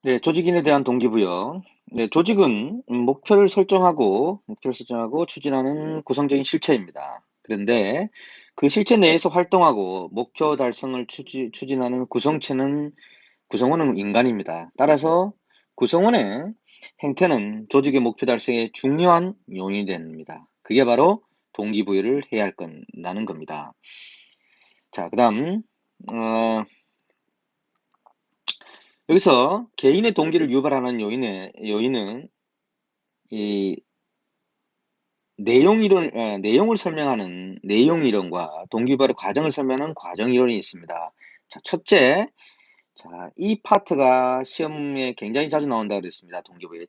네, 조직인에 대한 동기부여. 네, 조직은 목표를 설정하고 추진하는 구성적인 실체입니다. 그런데 그 실체 내에서 활동하고 목표 달성을 추진하는 구성원은 인간입니다. 따라서 구성원의 행태는 조직의 목표 달성에 중요한 요인이 됩니다. 그게 바로 동기부여를 해야 할 건다는 겁니다. 자, 그다음 여기서 개인의 동기를 유발하는 요인은 이 내용을 설명하는 내용 이론과 동기부여의 과정을 설명하는 과정 이론이 있습니다. 자, 첫째, 자, 이 파트가 시험에 굉장히 자주 나온다고 그랬습니다. 동기부여.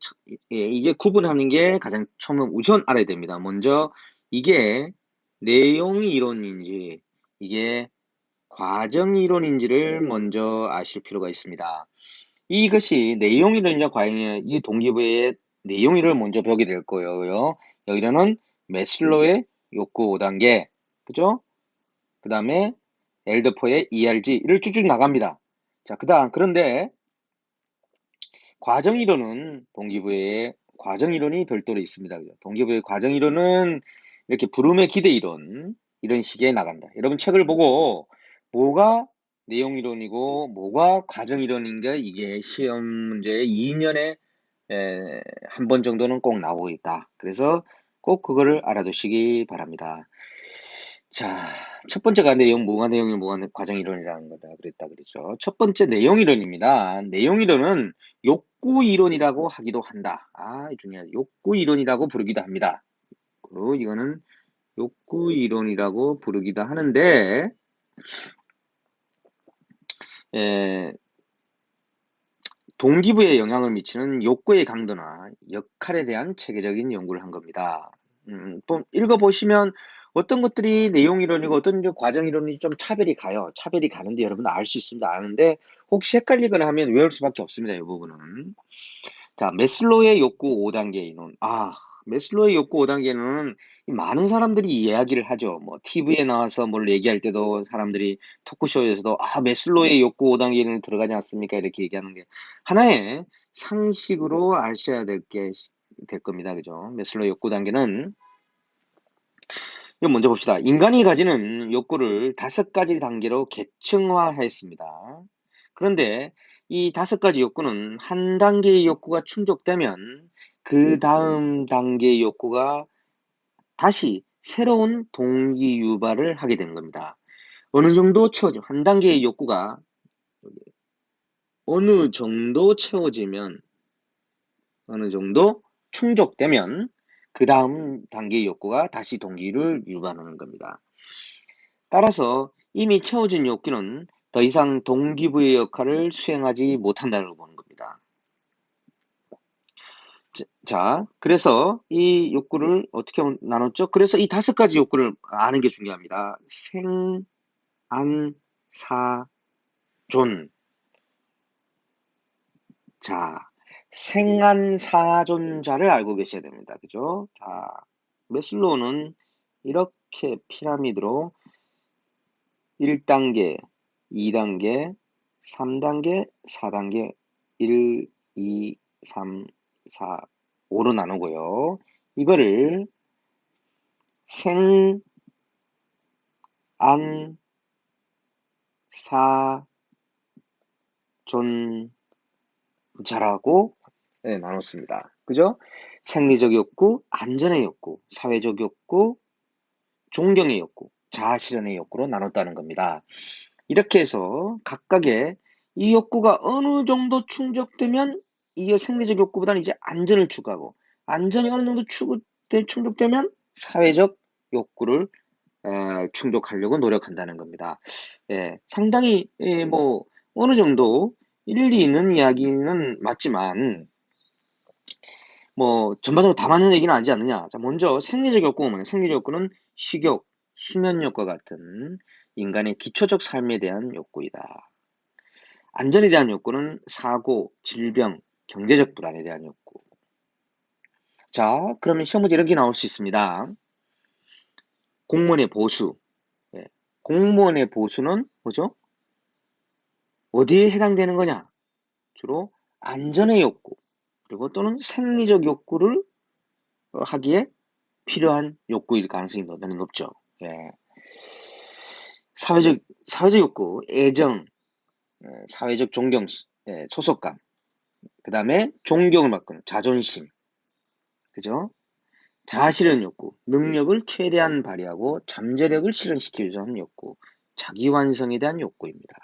이게 구분하는 게 가장 처음 우선 알아야 됩니다. 먼저 이게 내용 이론인지 이게 과정 이론인지를 먼저 아실 필요가 있습니다. 이것이 내용 이론이냐 과정 이론, 이 동기부여의 내용 이론을 먼저 배우게 될 거예요. 여기는 매슬로의 욕구 5단계, 그죠? 그 다음에 엘더포의 ERG를 쭉쭉 나갑니다. 자, 그런데 과정 이론은 동기부여의 과정 이론이 별도로 있습니다. 동기부여의 과정 이론은 이렇게 부름의 기대 이론, 이런 식의 나간다. 여러분 책을 보고 뭐가 내용 이론이고 뭐가 과정 이론인가 이게 시험 문제에 2년에 한 번 정도는 꼭 나오고 있다. 그래서 꼭 그거를 알아두시기 바랍니다. 자, 첫 번째가 뭐가 내용이 뭐가 과정 이론이라는 거다 그랬다 그랬죠. 첫 번째 내용 이론입니다. 내용 이론은 욕구 이론이라고 하기도 한다. 중요하다. 욕구 이론이라고 부르기도 합니다. 그리고 이거는 욕구 이론이라고 부르기도 하는데 에, 동기부여에 영향을 미치는 욕구의 강도나 역할에 대한 체계적인 연구를 한 겁니다. 또 읽어보시면 어떤 것들이 내용 이론이고 어떤 과정 이론이 좀 차별이 가요. 차별이 가는데 여러분 알 수 있습니다. 아는데 혹시 헷갈리거나 하면 외울 수밖에 없습니다. 이 부분은. 자, 매슬로우의 욕구 5단계 이론. 매슬로우의 욕구 5단계 이론은 많은 사람들이 이야기를 하죠. 뭐 TV에 나와서 뭘 얘기할 때도 사람들이 토크쇼에서도 매슬로우의 욕구 5단계 이론 들어가지 않습니까? 이렇게 얘기하는 게 하나의 상식으로 아셔야 될 겁니다. 그죠? 매슬로우의 욕구 단계는 이거 먼저 봅시다. 인간이 가지는 욕구를 5가지 단계로 계층화했습니다. 그런데 이 5가지 욕구는 한 단계의 욕구가 충족되면 그 다음 단계의 욕구가 다시 새로운 동기 유발을 하게 되는 겁니다. 어느 정도 채워지면, 한 단계의 욕구가 어느 정도 채워지면, 어느 정도 충족되면 그 다음 단계의 욕구가 다시 동기를 유발하는 겁니다. 따라서 이미 채워진 욕구는 더 이상 동기부여 역할을 수행하지 못한다고 보는 겁니다. 자, 그래서 이 욕구를 어떻게 나눴죠? 그래서 이 5가지 욕구를 아는 게 중요합니다. 생, 안, 사, 존. 자, 생안사존자를 알고 계셔야 됩니다. 그죠? 자, 매슬로우는 이렇게 피라미드로 1단계, 2단계, 3단계, 4단계, 1, 2, 3, 4, 5로 나누고요. 이거를 생, 안, 사, 존, 자라고 나눴습니다. 그죠? 생리적 욕구, 안전의 욕구, 사회적 욕구, 존경의 욕구, 자아실현의 욕구로 나눴다는 겁니다. 이렇게 해서 각각의 이 욕구가 어느 정도 충족되면 이게 생리적 욕구보다는 이제 안전을 추구하고 안전이 어느 정도 충족되면 사회적 욕구를 충족하려고 노력한다는 겁니다. 상당히 뭐 어느 정도 일리 있는 이야기는 맞지만 뭐 전반적으로 다 맞는 얘기는 아니지 않느냐. 자, 먼저 생리적 욕구가 뭐냐? 생리적 욕구는 식욕, 수면욕과 같은 인간의 기초적 삶에 대한 욕구이다. 안전에 대한 욕구는 사고, 질병, 경제적 불안에 대한 욕구. 자, 그러면 시험 문제 이렇게 나올 수 있습니다. 공무원의 보수. 공무원의 보수는 뭐죠? 어디에 해당되는 거냐? 주로 안전의 욕구, 그리고 또는 생리적 욕구를 하기에 필요한 욕구일 가능성이 높죠. 예. 사회적 욕구, 애정, 사회적 존경, 소속감, 그 다음에 존경을 받는 자존심, 그죠? 자아실현 욕구, 능력을 최대한 발휘하고 잠재력을 실현시키려고 하는 욕구, 자기완성에 대한 욕구입니다.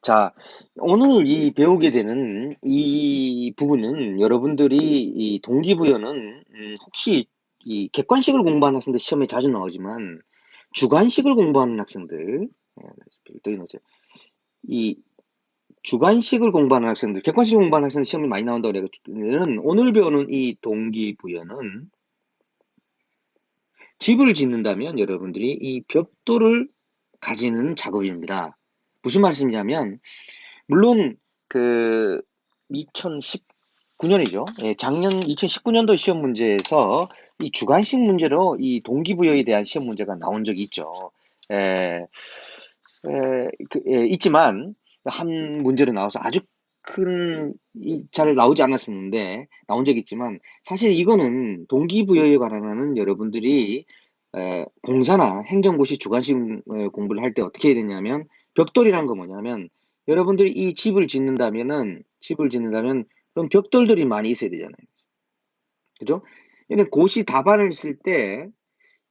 자, 오늘 이 배우게 되는 이 부분은 여러분들이 이 동기부여는 혹시 이 객관식을 공부하는 학생들 시험에 자주 나오지만 주관식을 공부하는 학생들, 이 주관식을 공부하는 학생들, 객관식을 공부하는 학생들 시험에 많이 나온다고 그래가지고 오늘 배우는 이 동기부여는 집을 짓는다면 여러분들이 이 벽돌을 가지는 작업입니다. 무슨 말씀이냐면 물론 그 2019년이죠. 예, 작년 2019년도 시험 문제에서 이 주관식 문제로 이 동기부여에 대한 시험 문제가 나온 적이 있죠. 에, 있지만 한 문제로 나와서 아주 잘 나오지 않았었는데 나온 적이 있지만 사실 이거는 동기부여에 관한 여러분들이 공사나 행정고시 주관식 공부를 할 때 어떻게 해야 되냐면 벽돌이란 거 뭐냐면 여러분들이 이 집을 짓는다면 그럼 벽돌들이 많이 있어야 되잖아요. 그죠? 얘는 고시 답안을 쓸 때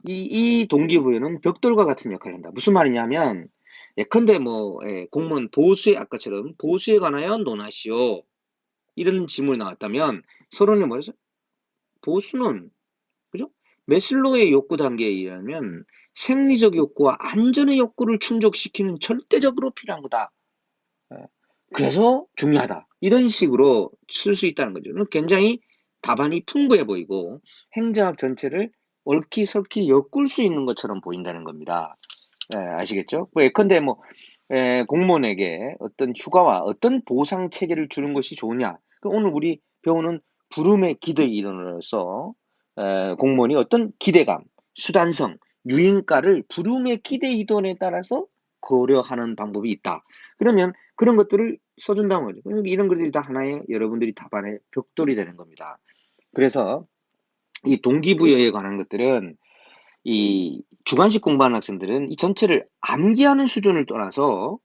이 동기부여는 벽돌과 같은 역할을 한다. 무슨 말이냐면 예컨대 뭐 공무원 보수에 아까처럼 보수에 관하여 논하시오 이런 질문이 나왔다면 서론이 뭐였어? 보수는 그죠? 매슬로우의 욕구 단계에 의하면 생리적 욕구와 안전의 욕구를 충족시키는 절대적으로 필요한 거다. 그래서 중요하다. 이런 식으로 쓸 수 있다는 거죠. 굉장히 답안이 풍부해 보이고 행정학 전체를 얽히설키 엮을 수 있는 것처럼 보인다는 겁니다. 아시겠죠? 예컨대 공무원에게 어떤 휴가와 어떤 보상 체계를 주는 것이 좋으냐? 오늘 우리 배우는 부름의 기대 이론으로서 공무원이 어떤 기대감, 수단성, 유인가를 부름의 기대 이론에 따라서 고려하는 방법이 있다. 그러면 그런 것들을 써준다는 거죠. 이런 것들이 다 하나의 여러분들이 답안의 벽돌이 되는 겁니다. 그래서 이 동기부여에 관한 것들은 이 주관식 공부하는 학생들은 이 전체를 암기하는 수준을 떠나서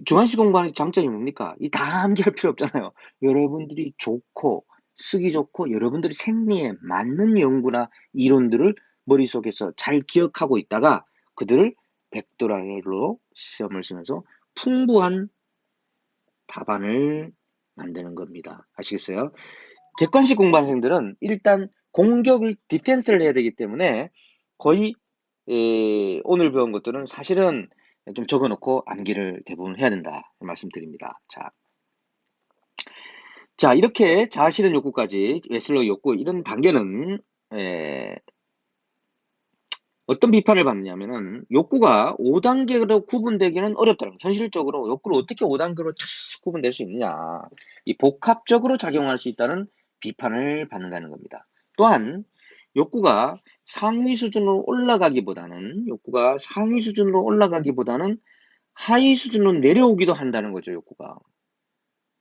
주관식 공부하는 장점이 뭡니까? 이 다 암기할 필요 없잖아요. 여러분들이 좋고 쓰기 좋고 여러분들이 생리에 맞는 연구나 이론들을 머릿속에서 잘 기억하고 있다가 그들을 백도라로 시험을 쓰면서 풍부한 답안을 만드는 겁니다. 아시겠어요? 객관식 공부하는 학생들은 일단 공격을 디펜스를 해야 되기 때문에 거의 오늘 배운 것들은 사실은 좀 적어놓고 암기를 대부분 해야 된다 말씀드립니다. 자 이렇게 자아실현 욕구까지 웨슬러 욕구 이런 단계는 어떤 비판을 받느냐면은 욕구가 5단계로 구분되기는 어렵다는 거예요. 현실적으로 욕구를 어떻게 5단계로 구분될 수 있느냐. 이 복합적으로 작용할 수 있다는 비판을 받는다는 겁니다. 또한 욕구가 상위 수준으로 올라가기보다는 하위 수준으로 내려오기도 한다는 거죠, 욕구가.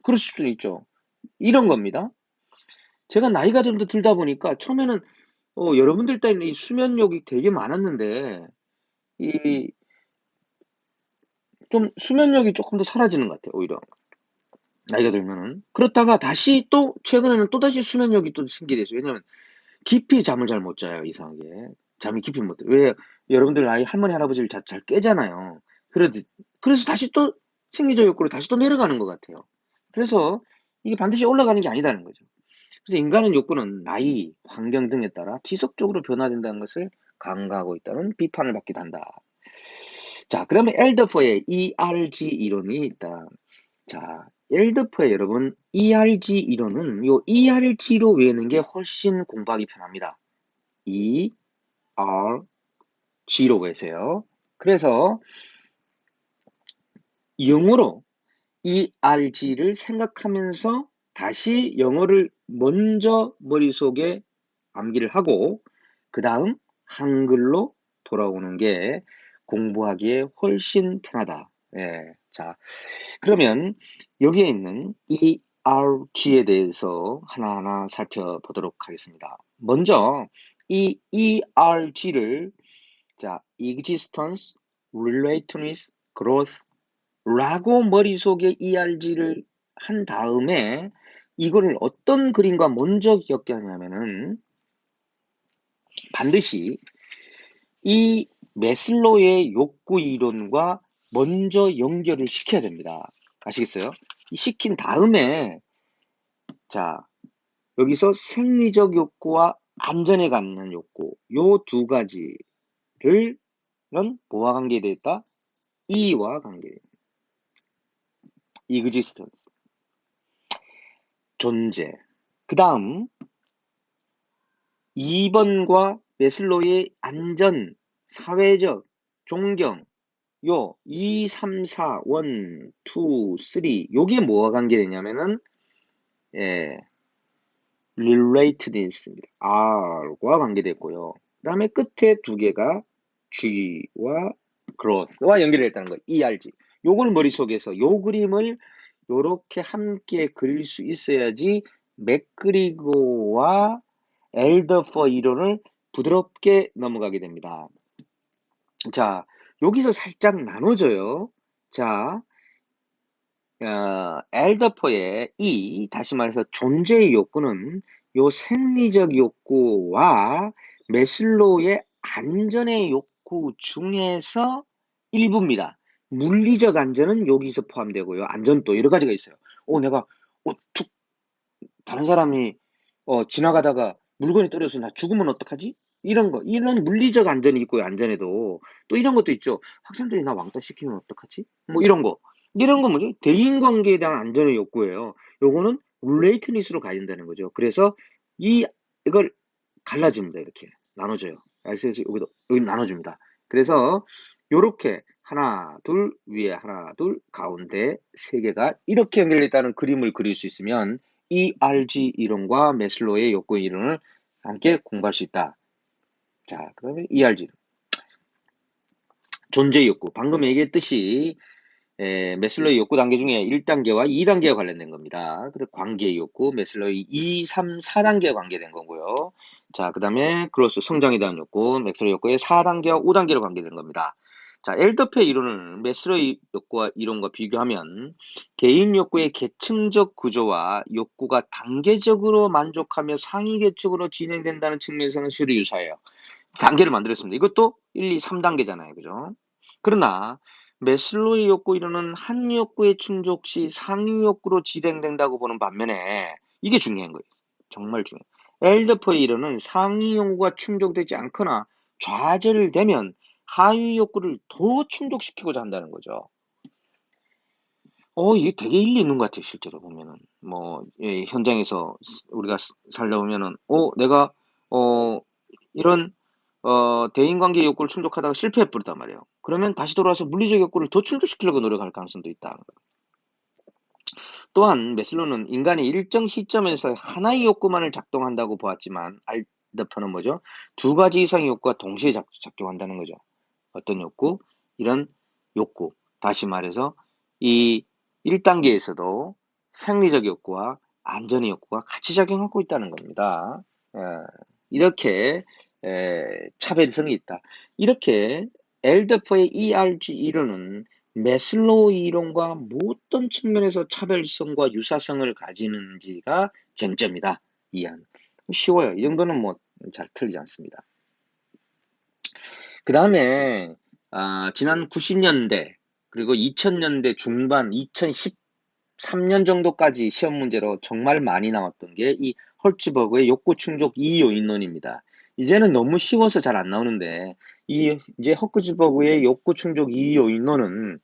그럴 수도 있죠. 이런 겁니다. 제가 나이가 좀 더 들다 보니까 처음에는 여러분들 따위는 이 수면욕이 되게 많았는데 이 좀 수면력이 조금 더 사라지는 것 같아요, 오히려. 나이가 들면은. 그렇다가 다시 또, 최근에는 또다시 수면력이 또 생기게 돼서, 왜냐면 깊이 잠을 잘 못 자요, 이상하게. 잠이 깊이 못 자요. 왜, 여러분들 나이 할머니, 할아버지를 잘 깨잖아요. 그래서 다시 또 생리적 욕구로 다시 또 내려가는 것 같아요. 그래서 이게 반드시 올라가는 게 아니다는 거죠. 그래서 인간의 욕구는 나이, 환경 등에 따라 지속적으로 변화된다는 것을 강조하고 있다는 비판을 받기도 한다. 자, 그러면 엘더퍼의 ERG 이론이 있다. 자, 엘더퍼의 여러분, ERG 이론은 요 ERG로 외우는 게 훨씬 공부하기 편합니다. ERG로 외세요. 그래서 영어로 ERG를 생각하면서 다시 영어를 먼저 머릿속에 암기를 하고 그 다음 한글로 돌아오는 게 공부하기에 훨씬 편하다. 예. 자, 그러면 여기에 있는 ERG에 대해서 하나하나 살펴보도록 하겠습니다. 먼저 이 ERG를 자, existence, relatedness, growth 라고 머릿속에 ERG를 한 다음에 이거를 어떤 그림과 먼저 기억하냐면은 반드시 이 매슬로우의 욕구 이론과 먼저 연결을 시켜야 됩니다. 아시겠어요? 시킨 다음에 자, 여기서 생리적 욕구와 안전에 갖는 욕구 요 두 가지를 뭐와 관계되어 있다? E와 관계되어 있다. existence 존재. 그 다음 2번과 매슬로우의 안전, 사회적, 존경 요 2, 3, 4, 1, 2, 3 요게 뭐와 관계되냐면은 예, relatedness입니다. R과 관계됐고요. 그 다음에 끝에 두 개가 G와 growth와 연결되어 있다는 거예요. ERG. 요걸 머릿속에서 요 그림을 요렇게 함께 그릴 수 있어야지 맥그리고와 엘더퍼 이론을 부드럽게 넘어가게 됩니다. 자, 여기서 살짝 나눠줘요. 자, 엘더퍼의 다시 말해서 존재의 욕구는 요 생리적 욕구와 매슬로우의 안전의 욕구 중에서 일부입니다. 물리적 안전은 여기서 포함되고요. 안전도 여러 가지가 있어요. 내가 툭 다른 사람이 지나가다가 물건이 떨어져서 나 죽으면 어떡하지? 이런 거, 이런 물리적 안전이 있고요. 안전에도 또 이런 것도 있죠. 학생들이 나 왕따 시키면 어떡하지? 뭐 이런 거. 이런 건 뭐죠? 대인관계에 대한 안전의 욕구예요. 요거는 릴레이트니스로 가야 된다는 거죠. 그래서 이걸 갈라집니다. 이렇게 나눠져요. 알겠어요? 여기 나눠줍니다. 그래서 요렇게 하나, 둘, 위에 하나, 둘, 가운데 세 개가 이렇게 연결되어 있다는 그림을 그릴 수 있으면 ERG 이론과 매슬로우의 욕구 이론을 함께 공부할 수 있다. 자, 그 다음에 ERG. 존재 욕구. 방금 얘기했듯이 매슬로우의 욕구 단계 중에 1단계와 2단계와 관련된 겁니다. 관계 욕구, 매슬로우의 2, 3, 4단계와 관계된 거고요. 자, 그 다음에 그로스 성장에 대한 욕구, 매슬로우 욕구의 4단계와 5단계로 관계된 겁니다. 자, 엘더페 이론은 매슬로우 욕구와 이론과 비교하면 개인 욕구의 계층적 구조와 욕구가 단계적으로 만족하며 상위계층으로 진행된다는 측면에서는 실이 유사해요. 단계를 만들었습니다. 이것도 1, 2, 3단계잖아요. 그죠? 그러나 매슬로우의 욕구 이론은 한 욕구의 충족 시 상위 욕구로 진행된다고 보는 반면에 이게 중요한 거예요. 정말 중요해요. 엘더퍼의 이론은 상위 욕구가 충족되지 않거나 좌절되면 하위 욕구를 더 충족시키고자 한다는 거죠. 이게 되게 일리 있는 것 같아요. 실제로 보면은 현장에서 우리가 살다 보면은 내가 이런 대인관계 욕구를 충족하다가 실패해버렸단 말이에요. 그러면 다시 돌아와서 물리적 욕구를 더 충족시키려고 노력할 가능성도 있다. 또한 매슬로우는 인간이 일정 시점에서 하나의 욕구만을 작동한다고 보았지만 알더퍼는 뭐죠? 두 가지 이상의 욕구가 동시에 작동한다는 거죠. 어떤 욕구? 이런 욕구. 다시 말해서 이 1단계에서도 생리적 욕구와 안전의 욕구가 같이 작용하고 있다는 겁니다. 이렇게 차별성이 있다. 이렇게 엘더퍼의 ERG 이론은 매슬로우 이론과 어떤 측면에서 차별성과 유사성을 가지는지가 쟁점이다. 이해하는. 쉬워요. 이 정도는 잘 틀리지 않습니다. 그 다음에 지난 90년대 그리고 2000년대 중반 2013년 정도까지 시험 문제로 정말 많이 나왔던 게 이 헐츠버그의 욕구 충족 2요인론입니다. 이제는 너무 쉬워서 잘 안 나오는데 이제 헐츠버그의 욕구 충족 2요인론은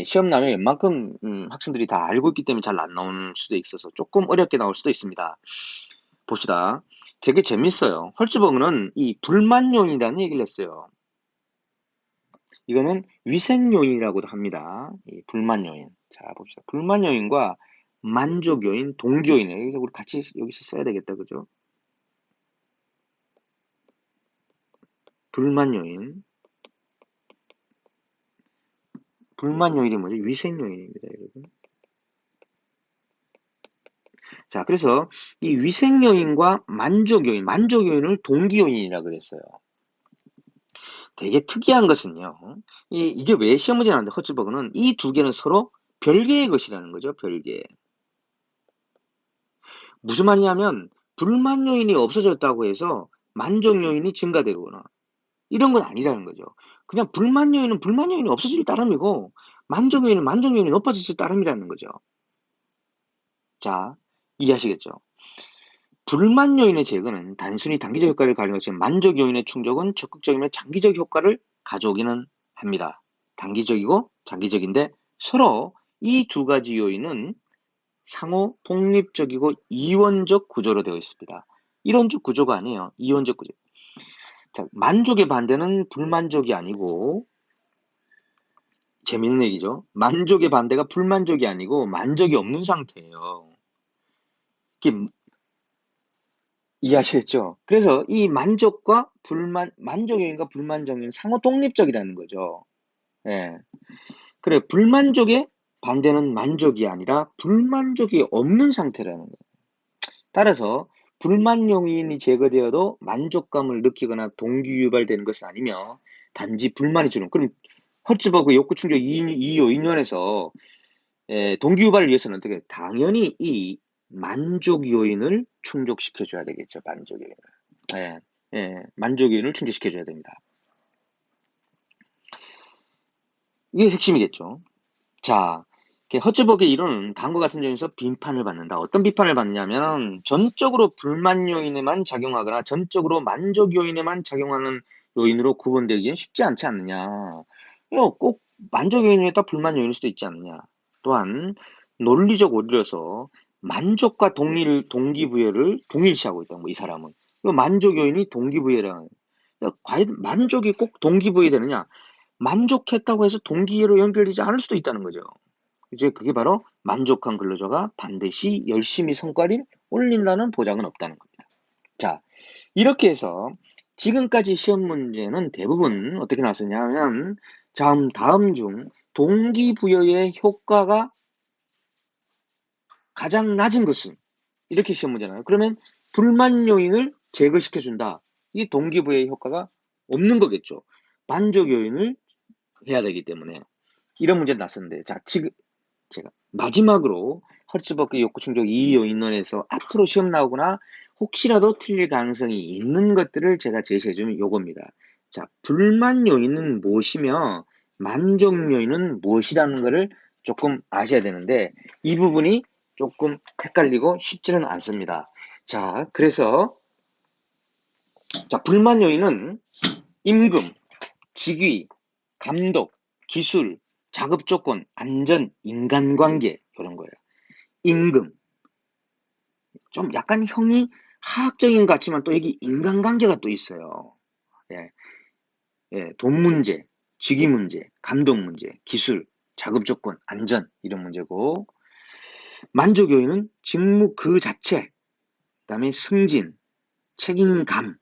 시험 나면 웬만큼 학생들이 다 알고 있기 때문에 잘 안 나오는 수도 있어서 조금 어렵게 나올 수도 있습니다. 봅시다. 되게 재밌어요. 헐츠버그는 이 불만 요인이라는 얘기를 했어요. 이거는 위생 요인이라고도 합니다. 이 불만 요인. 자, 봅시다. 불만 요인과 만족 요인, 동기 요인. 여기서 우리 같이 여기서 써야 되겠다. 그죠? 불만 요인. 불만 요인이 뭐죠? 위생 요인입니다, 여러분. 자, 그래서 이 위생 요인과 만족 요인, 만족 요인을 동기 요인이라 그랬어요. 되게 특이한 것은요. 이게 왜 시험 문제 나왔는데 허츠버그는 이 두 개는 서로 별개의 것이라는 거죠. 별개. 무슨 말이냐면 불만 요인이 없어졌다고 해서 만족 요인이 증가되거나 이런 건 아니라는 거죠. 그냥 불만 요인은 불만 요인이 없어질 따름이고 만족 요인은 만족 요인이 높아질 따름이라는 거죠. 자, 이해하시겠죠? 불만 요인의 제거는 단순히 단기적 효과를 가져오는 것이지만 만족 요인의 충족은 적극적이며 장기적 효과를 가져오기는 합니다. 단기적이고 장기적인데 서로 이 두 가지 요인은 상호 독립적이고 이원적 구조로 되어 있습니다. 이론적 구조가 아니에요. 이원적 구조. 자, 만족의 반대는 불만족이 아니고 재밌는 얘기죠. 만족의 반대가 불만족이 아니고 만족이 없는 상태예요. 이게 이해하시겠죠? 그래서 이 만족과 불만, 만족 요인과 불만족 요인 상호 독립적이라는 거죠. 예. 그래, 불만족의 반대는 만족이 아니라 불만족이 없는 상태라는 거예요. 따라서 불만 요인이 제거되어도 만족감을 느끼거나 동기 유발되는 것은 아니며 단지 불만이 주는. 그럼 헐츠버그 욕구 충족 이 요인론에서 동기 유발을 위해서는 어떻게? 당연히 이 만족 요인을 충족시켜줘야 되겠죠. 만족 요인을. 예, 만족 요인을 충족시켜줘야 됩니다. 이게 핵심이겠죠. 자, 허츠버그의 이론은 다음과 같은 점에서 비판을 받는다. 어떤 비판을 받느냐면 전적으로 불만 요인에만 작용하거나 전적으로 만족 요인에만 작용하는 요인으로 구분되기는 쉽지 않지 않느냐. 꼭 만족 요인에다 불만 요인일 수도 있지 않느냐. 또한 논리적 오류라서 만족과 동기부여를 동일시하고 있다. 이 사람은. 만족 요인이 동기부여라는. 과연 만족이 꼭 동기부여되느냐? 만족했다고 해서 동기로 연결되지 않을 수도 있다는 거죠. 이제 그게 바로 만족한 근로자가 반드시 열심히 성과를 올린다는 보장은 없다는 겁니다. 자, 이렇게 해서 지금까지 시험 문제는 대부분 어떻게 나왔었냐면 다음 중 동기부여의 효과가 가장 낮은 것은 이렇게 시험 문제나요. 그러면 불만 요인을 제거시켜준다. 이 동기부여의 효과가 없는 거겠죠. 만족 요인을 해야 되기 때문에 이런 문제가 났었는데 자, 지금 제가 마지막으로 헐츠버그 욕구 충족 이 요인론에서 앞으로 시험 나오거나 혹시라도 틀릴 가능성이 있는 것들을 제가 제시해주면 요겁니다. 자, 불만 요인은 무엇이며 만족 요인은 무엇이라는 것을 조금 아셔야 되는데 이 부분이 조금 헷갈리고 쉽지는 않습니다. 자, 그래서 자, 불만 요인은 임금, 직위, 감독, 기술, 작업 조건, 안전, 인간관계 이런 거예요. 임금. 좀 약간 형이 화학적인 것 같지만 또 여기 인간관계가 또 있어요. 예, 돈 문제, 직위 문제, 감독 문제, 기술, 작업 조건, 안전 이런 문제고 만족 요인은 직무 그 자체, 그다음에 승진, 책임감,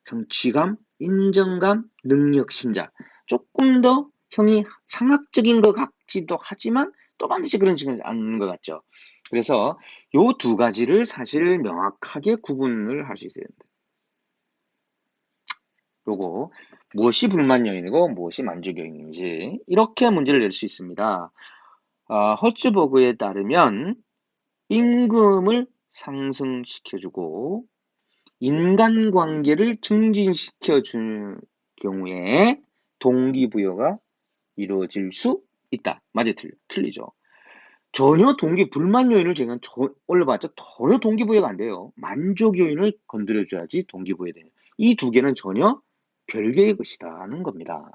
성취감, 인정감, 능력 신자. 조금 더 형이 상학적인 것 같기도 하지만 또 반드시 그런지는 않는 것 같죠. 그래서 요 두 가지를 사실 명확하게 구분을 할 수 있어야 된다. 요거 무엇이 불만 요인이고 무엇이 만족 요인인지 이렇게 문제를 낼 수 있습니다. 헐츠버그에 따르면 임금을 상승시켜주고 인간관계를 증진시켜주는 경우에 동기부여가 이루어질 수 있다. 맞아, 틀리죠. 전혀 불만 요인을 제가 올려봤자 전혀 동기부여가 안 돼요. 만족 요인을 건드려줘야지 동기부여되는. 이 두 개는 전혀 별개의 것이라는 겁니다.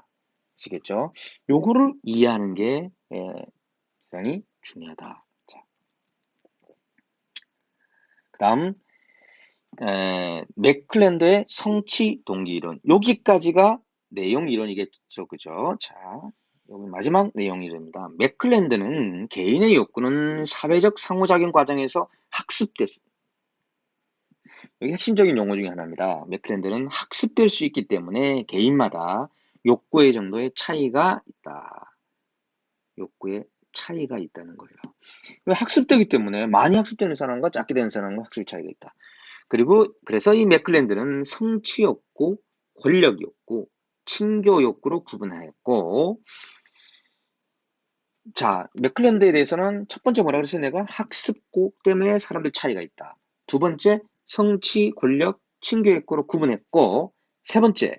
아시겠죠? 요거를 이해하는 게 굉장히 중요하다. 자, 그 다음 맥클랜더의 성취 동기 이론. 여기까지가 내용 이론이겠죠. 그죠? 자, 여기 마지막 내용 이론입니다. 맥클랜드는 개인의 욕구는 사회적 상호작용 과정에서 학습됐습니다. 여기 핵심적인 용어 중에 하나입니다. 맥클랜드는 학습될 수 있기 때문에 개인마다 욕구의 정도의 차이가 있다. 욕구의 차이가 있다는 거예요. 학습되기 때문에 많이 학습되는 사람과 작게 되는 사람과 학습 차이가 있다. 그리고 그래서 이 맥클랜드는 성취 욕구, 권력 욕구, 친교 욕구로 구분하였고, 자, 맥클랜드에 대해서는 첫 번째 뭐라 그랬어요? 내가 학습고 때문에 사람들 차이가 있다. 두 번째, 성취, 권력, 친교 욕구로 구분했고, 세 번째,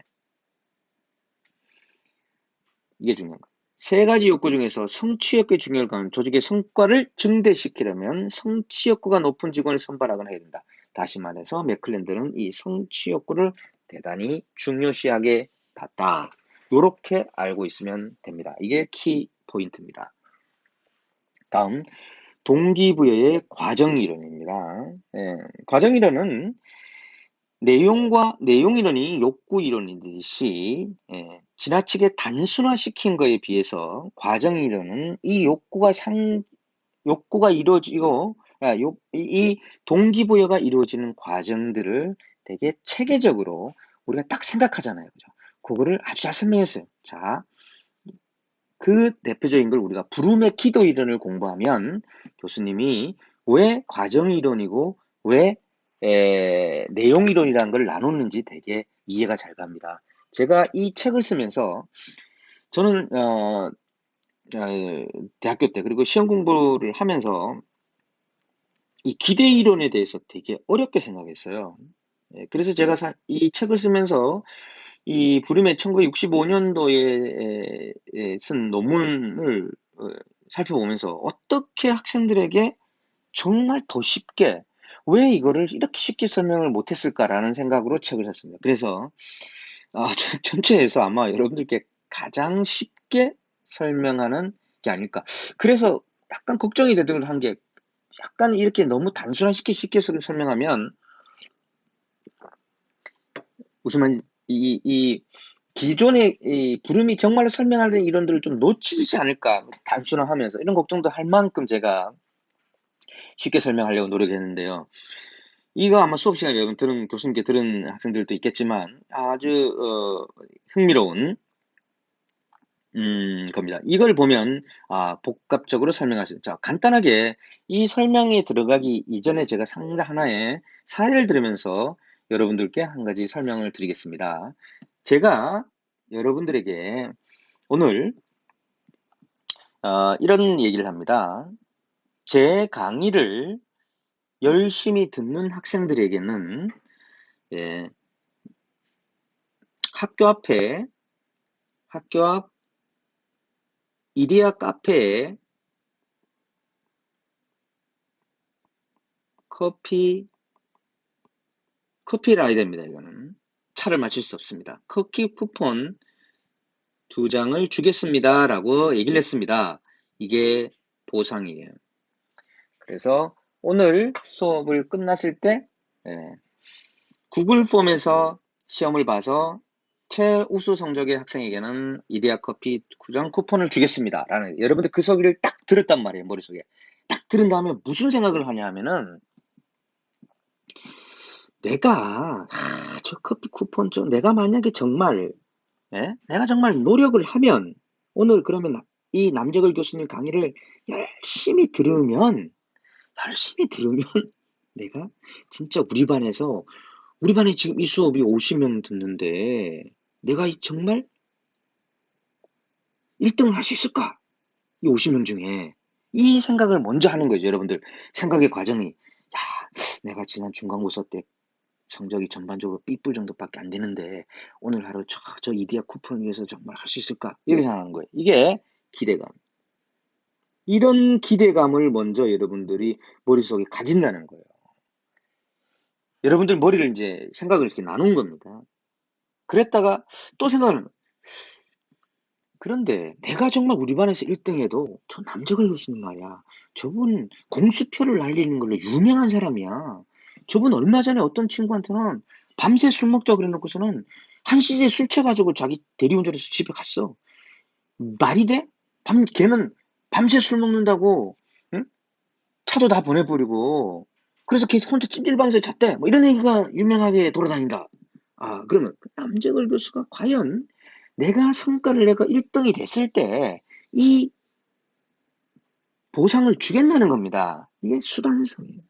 이게 중요한 거. 세 가지 욕구 중에서 성취 욕구의 중요를 가는 조직의 성과를 증대시키려면 성취 욕구가 높은 직원을 선발하거나 해야 된다. 다시 말해서 맥클랜드는 이 성취 욕구를 대단히 중요시하게 봤다. 이렇게 알고 있으면 됩니다. 이게 키 포인트입니다. 다음, 동기부여의 과정이론입니다. 과정이론은 내용이론이 욕구이론이듯이 지나치게 단순화시킨 것에 비해서 과정이론은 이 욕구가 이루어지고 이 동기부여가 이루어지는 과정들을 되게 체계적으로 우리가 딱 생각하잖아요. 그죠? 그거를 아주 잘 설명했어요. 자, 그 대표적인 걸 우리가 브룸의 키도 이론을 공부하면 교수님이 왜 과정이론이고 왜 내용이론이라는 걸 나눴는지 되게 이해가 잘 갑니다. 제가 이 책을 쓰면서 저는 대학교 때 그리고 시험 공부를 하면서 이 기대 이론에 대해서 되게 어렵게 생각했어요. 그래서 제가 이 책을 쓰면서 이 브룸의 1965년도에 쓴 논문을 살펴보면서 어떻게 학생들에게 정말 더 쉽게 왜 이거를 이렇게 쉽게 설명을 못했을까라는 생각으로 책을 샀습니다. 그래서 전체에서 아마 여러분들께 가장 쉽게 설명하는 게 아닐까. 그래서 약간 걱정이 되던 한 게 약간 이렇게 너무 단순화시켜 쉽게 설명하면 무슨 이 기존의 이 브룸이 정말로 설명하는 이론들을 좀 놓치지 않을까 단순화하면서 이런 걱정도 할 만큼 제가 쉽게 설명하려고 노력했는데요. 이거 아마 수업 시간에 여러분 교수님께 들은 학생들도 있겠지만 아주 흥미로운 겁니다. 이걸 보면 복합적으로 설명할 수 있죠. 간단하게 이 설명에 들어가기 이전에 제가 상자 하나의 사례를 들으면서 여러분들께 한 가지 설명을 드리겠습니다. 제가 여러분들에게 오늘 이런 얘기를 합니다. 제 강의를 열심히 듣는 학생들에게는 학교 앞 이데아 카페에 커피를 아야 됩니다. 이거는 차를 마실 수 없습니다. 커피 쿠폰 2장을 주겠습니다. 라고 얘기를 했습니다. 이게 보상이에요. 그래서 오늘 수업을 끝났을 때 구글 폼에서 시험을 봐서 최우수 성적의 학생에게는 이데아 커피 2장 쿠폰을 주겠습니다. 라는 여러분들 그 소리를 딱 들었단 말이에요. 머릿속에. 딱 들은 다음에 무슨 생각을 하냐 하면은 내가 저 커피 쿠폰 내가 만약에 정말 내가 정말 노력을 하면 오늘 그러면 이 남재걸 교수님 강의를 열심히 들으면 내가 진짜 우리 반에 지금 이 수업이 50명 듣는데 내가 정말 1등을 할 수 있을까? 이 50명 중에 이 생각을 먼저 하는 거죠. 여러분들 생각의 과정이 내가 지난 중간고사 때 성적이 전반적으로 B뿔 정도밖에 안 되는데 오늘 하루 저 이데아 쿠폰을 위해서 정말 할 수 있을까? 이렇게 생각하는 거예요. 이게 기대감. 이런 기대감을 먼저 여러분들이 머릿속에 가진다는 거예요. 여러분들 머리를 이제 생각을 이렇게 나눈 겁니다. 그랬다가 또 생각을 그런데 내가 정말 우리 반에서 1등 해도 저 남재걸 교수님 말이야. 저분 공수표를 날리는 걸로 유명한 사람이야. 저분 얼마 전에 어떤 친구한테는 밤새 술 먹자 그래 놓고서는 1시에 술 취해가지고 자기 대리운전해서 집에 갔어. 말이 돼? 걔는 밤새 술 먹는다고 응? 차도 다 보내버리고 그래서 걔 혼자 찜질방에서 잤대. 뭐 이런 얘기가 유명하게 돌아다닌다. 그러면 남재걸 교수가 과연 내가 1등이 됐을 때 이 보상을 주겠다는 겁니다. 이게 수단성이에요.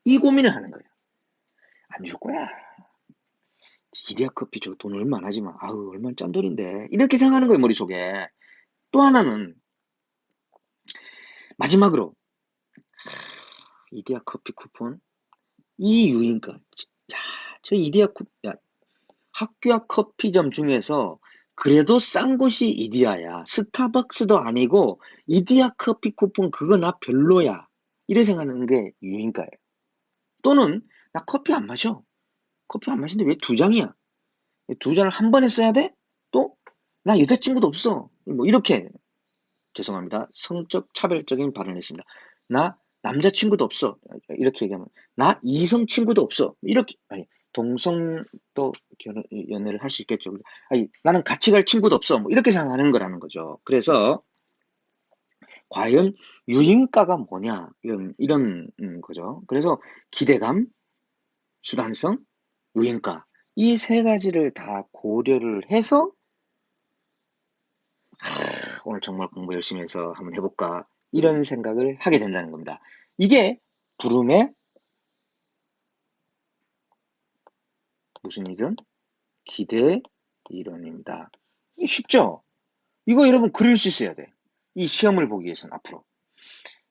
이 고민을 하는 거예요. 안 줄 거야. 이디야 커피 저 돈 얼마 안 하지만 아우 얼마나 짠돈인데 이렇게 생각하는 거예요 머릿속에. 또 하나는 마지막으로 이디야 커피 쿠폰 이 유인가 야, 저 야, 학교 앞 커피점 중에서 그래도 싼 곳이 이디야야. 스타벅스도 아니고 이디야 커피 쿠폰 그거 나 별로야. 이래 생각하는 게 유인가예요. 또는 나 커피 안 마셔. 커피 안 마시는데 왜 두 장이야? 두 장을 한 번에 써야 돼? 또 나 여자친구도 없어. 뭐 이렇게 죄송합니다. 성적 차별적인 발언을 했습니다. 나 남자친구도 없어. 이렇게 얘기하면 나 이성 친구도 없어. 이렇게 아니 동성도 연애를 할 수 있겠죠. 아니 나는 같이 갈 친구도 없어. 뭐 이렇게 생각하는 거라는 거죠. 그래서 과연 유인가가 뭐냐 이런 거죠. 그래서 기대감, 수단성, 유인가 이 세 가지를 다 고려를 해서 오늘 정말 공부 열심히 해서 한번 해볼까 이런 생각을 하게 된다는 겁니다. 이게 부름의 무슨 이론? 기대 이론입니다. 쉽죠? 이거 여러분 그릴 수 있어야 돼. 이 시험을 보기 위해서는 앞으로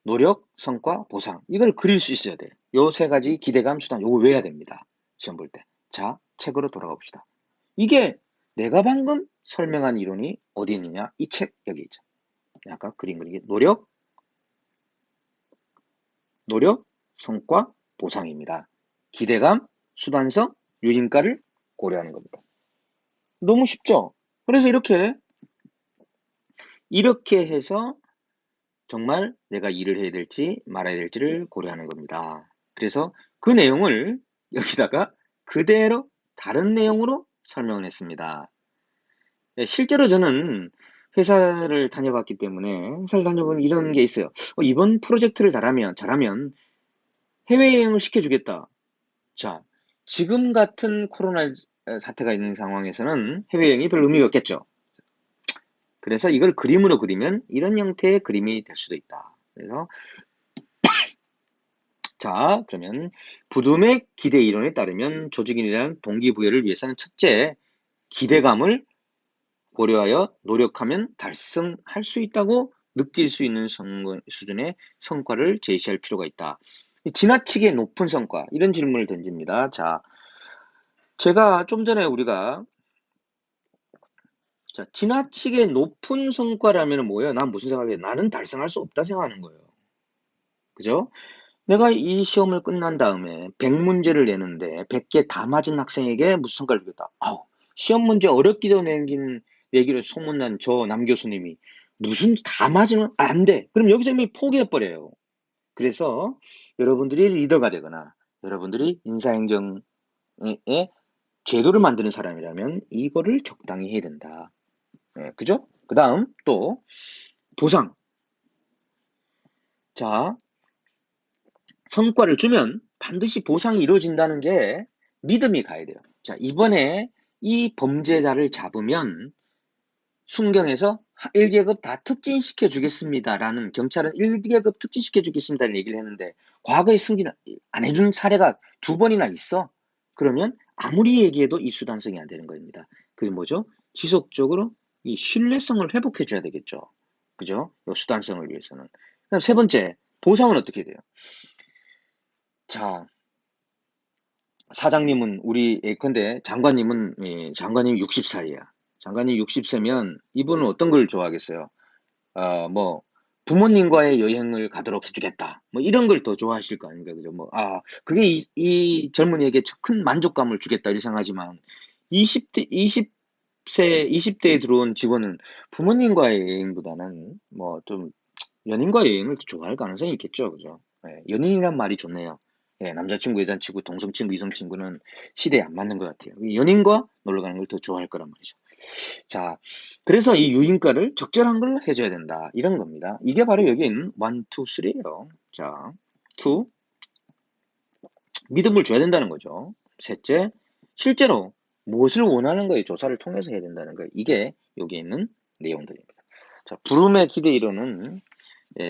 노력, 성과, 보상 이걸 그릴 수 있어야 돼. 요 세 가지 기대감, 수단 요거 외워야 됩니다. 시험 볼 때. 자, 책으로 돌아가 봅시다. 이게 내가 방금 설명한 이론이 어디 있느냐? 이 책 여기 있죠. 아까 그림 그리기 노력, 성과, 보상입니다. 기대감, 수단성, 유인가를 고려하는 겁니다. 너무 쉽죠? 그래서 이렇게 해서 정말 내가 일을 해야 될지 말아야 될지를 고려하는 겁니다. 그래서 그 내용을 여기다가 그대로 다른 내용으로 설명을 했습니다. 실제로 저는 회사를 다녀봤기 때문에 회사를 다녀보면 이런 게 있어요. 이번 프로젝트를 잘하면 해외여행을 시켜주겠다. 자, 지금 같은 코로나 사태가 있는 상황에서는 해외여행이 별 의미가 없겠죠. 그래서 이걸 그림으로 그리면 이런 형태의 그림이 될 수도 있다. 그래서 자, 그러면 부둠의 기대 이론에 따르면 조직인이란 동기부여를 위해서는 첫째, 기대감을 고려하여 노력하면 달성할 수 있다고 느낄 수 있는 수준의 성과를 제시할 필요가 있다. 지나치게 높은 성과, 이런 질문을 던집니다. 자, 제가 좀 전에 자, 지나치게 높은 성과라면 뭐예요? 난 무슨 생각이에요? 나는 달성할 수 없다 생각하는 거예요. 그죠? 내가 이 시험을 끝난 다음에 100문제를 내는데 100개 다 맞은 학생에게 무슨 성과를 주겠다. 시험 문제 어렵기도 내기로 소문난 저 남 교수님이 무슨 다 맞으면 안 돼. 그럼 여기서 이미 포기해버려요. 그래서 여러분들이 리더가 되거나 여러분들이 인사행정에 제도를 만드는 사람이라면 이거를 적당히 해야 된다. 네, 그죠? 그 다음 또 보상. 자, 성과를 주면 반드시 보상이 이루어진다는 게 믿음이 가야 돼요. 자, 이번에 이 범죄자를 잡으면 순경에서 1계급 다 특진시켜 주겠습니다라는 경찰은 1계급 특진시켜 주겠습니다라는 얘기를 했는데 과거에 승진 안 해준 사례가 2번이나 있어. 그러면 아무리 얘기해도 이 수단성이 안 되는 겁니다. 그게 뭐죠? 지속적으로 이 신뢰성을 회복해 줘야 되겠죠. 그죠? 이 수단성을 위해서는. 그다음 세 번째, 보상은 어떻게 돼요? 자, 사장님은 우리 예컨대 장관님은 장관님 60살이야. 장관님 60세면 이분은 어떤 걸 좋아하겠어요? 뭐 부모님과의 여행을 가도록 해주겠다. 뭐 이런 걸 더 좋아하실 거 아닙니까? 그죠? 그게 이 젊은이에게 큰 만족감을 주겠다 이렇게 생각하지만 20대에 들어온 직원은 부모님과의 여행보다는 뭐 좀 연인과의 여행을 좋아할 가능성이 있겠죠. 그죠? 예, 연인이란 말이 좋네요. 예, 남자친구, 여자친구, 동성친구, 이성친구는 시대에 안 맞는 것 같아요. 연인과 놀러 가는 걸 더 좋아할 거란 말이죠. 자, 그래서 이 유인가를 적절한 걸 해줘야 된다. 이런 겁니다. 이게 바로 여기 있는 1, 2, 3예요. 자, 2, 믿음을 줘야 된다는 거죠. 셋째, 실제로 무엇을 원하는 거에 조사를 통해서 해야 된다는 거예요. 이게 여기 있는 내용들입니다. 자, 부름의 기대 이론은